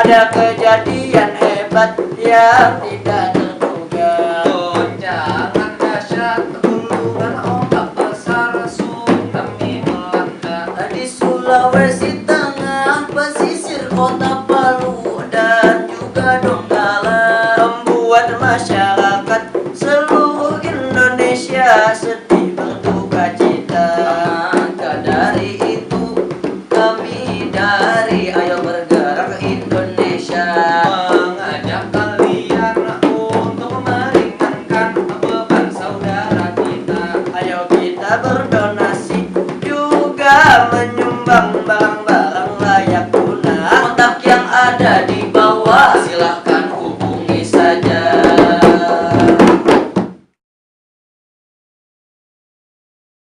ada kejadian hebat yang tidak terduga. Goncangan dahsyat, hulugan ombak besar, tsunami melanda. Di Sulawesi Tengah, pesisir kota Palu dan juga Donggala, membuat masyarakat seluruh Indonesia sedih berduka cita. Maka dari itu kami dari Ayo Bergerak Indonesia Mengajak kalian untuk meringankan beban saudara kita. ayo kita berdonasi